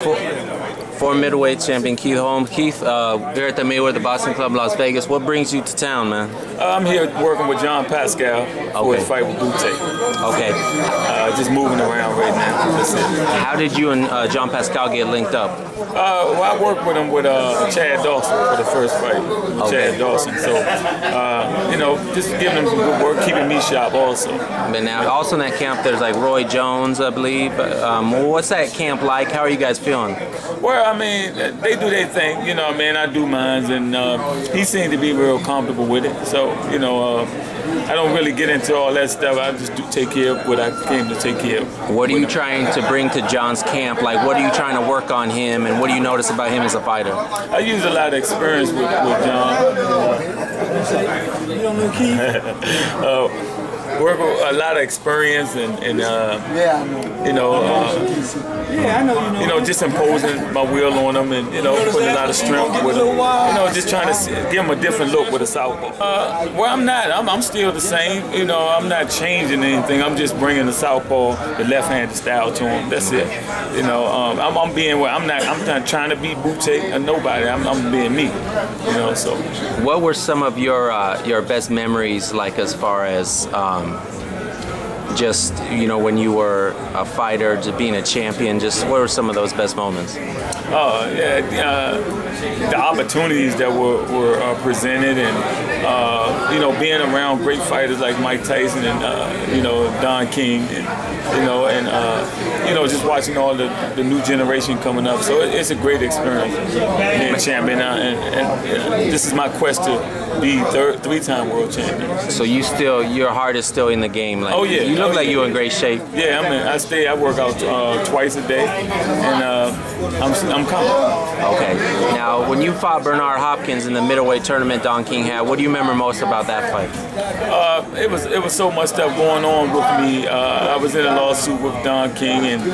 For middleweight champion Keith Holmes. Keith, here at the Mayweather Boxing Club, Las Vegas. What brings you to town, man? I'm here working with Jean Pascal for his fight with Butte. Okay. Just moving around right now. That's it. How did you and Jean Pascal get linked up? Well, I worked with him with Chad Dawson for the first fight. Okay. Chad Dawson. So, you know, just giving him some good work, keeping me sharp also. But now, also in that camp, there's like Roy Jones, I believe. What's that camp like? How are you guys feeling? Well, I mean, they do their thing, you know, man, I do mine, and he seemed to be real comfortable with it. So, you know, I don't really get into all that stuff. I just do take care of what I came to take care of. What are you trying to bring to John's camp? Like, what are you trying to work on him, and what do you notice about him as a fighter? I use a lot of experience with John. You don't know Keith? Work with a lot of experience and you know, just imposing my will on them, and you know, putting a lot of strength with them. You know, just trying to give them a different look with a southpaw. Well, I'm not. I'm still the same. You know, I'm not changing anything. I'm just bringing the southpaw, the left-handed style to them. That's it. You know, I'm being where I'm not trying to be Butte or nobody. I'm being me. You know, so. What were some of your best memories, like as far as just, you know, when you were a fighter, just being a champion, just what were some of those best moments? Oh, yeah, the opportunities that were presented, and you know, being around great fighters like Mike Tyson and you know, Don King, and you know, just watching all the new generation coming up. So it's a great experience being a champion, and this is my quest to be three-time world champion. So your heart is still in the game. Like, oh yeah, you look like you're in great shape. Yeah, I work out twice a day, and I'm coming. Okay. Now, when you fought Bernard Hopkins in the middleweight tournament Don King had, what do you remember most about that fight? It was so much stuff going on with me. I was in a lawsuit with Don King, and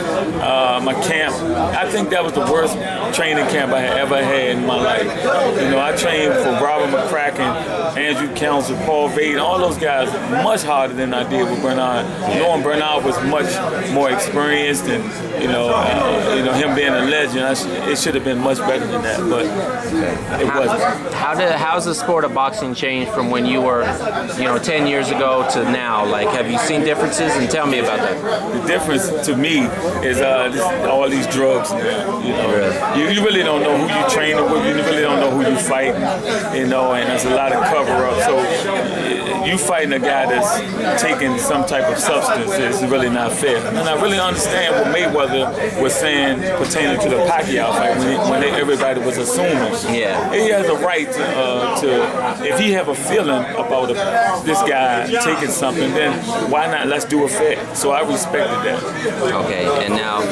my camp. I think that was the worst training camp I had ever had in my life. You know, I trained for Robert McCracken, Andrew Council, Paul Vade, all those guys much harder than I did with Bernard. Knowing Bernard was much more experienced, and you know, him being a legend, it should have been much better than that, but it wasn't. How's the sport of boxing changed from when you were, you know, 10 years ago to now? Like, have you seen differences? And tell me about that. The difference to me is all these drugs now. You know, you really don't know who you train with. You really don't know who you fight. You know, and there's a lot of cover-up. So you fighting a guy that's taking some type of substance is really not fair. And I really understand what Mayweather was saying pertaining to the Pacquiao fight when everybody was assuming. Yeah. He has a right to if he have a feeling about this guy taking something, then why not? Let's do it fair. So I respected that. Okay. And now,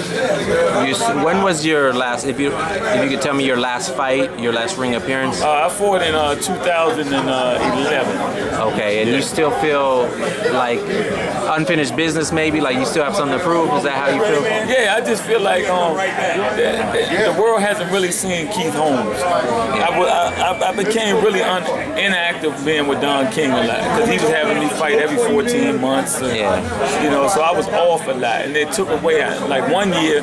when was your last? If you could tell me your last fight, your last ring appearance. I fought in 2011. Okay. And you still feel like unfinished business, maybe? Like you still have something to prove? Is that how you feel? Yeah, I just feel like the world hasn't really seen Keith Holmes. I became really inactive being with Don King a lot, because he was having me fight every 14 months. You know, so I was off a lot, and they took away. Like 1 year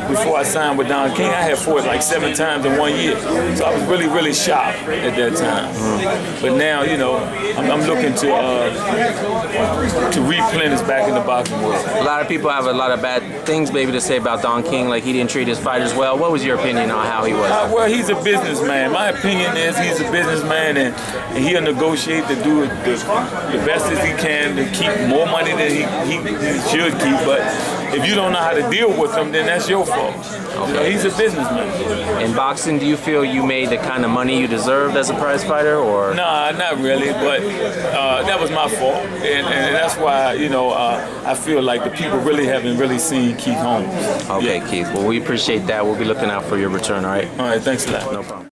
before I signed with Don King, I had fought like 7 times in 1 year. So I was really, really sharp at that time. But now, you know, I'm looking to replenish back in the boxing world. A lot of people have a lot of bad things maybe to say about Don King, like he didn't treat his fighters well. What was your opinion on how he was? Well, he's a businessman. My opinion is he's a businessman, and he'll negotiate to do the best as he can to keep more money than he should keep. But if you don't know how to deal with him, then that's your fault. Okay. You know, he's a businessman. In boxing, do you feel you made the kind of money you deserved as a prize fighter, or? Nah, not really, but that was my fault, and that's why, you know, I feel like the people really haven't really seen Keith Holmes. Okay, yeah. Keith. Well, we appreciate that. We'll be looking out for your return, all right? All right, thanks a lot. No problem.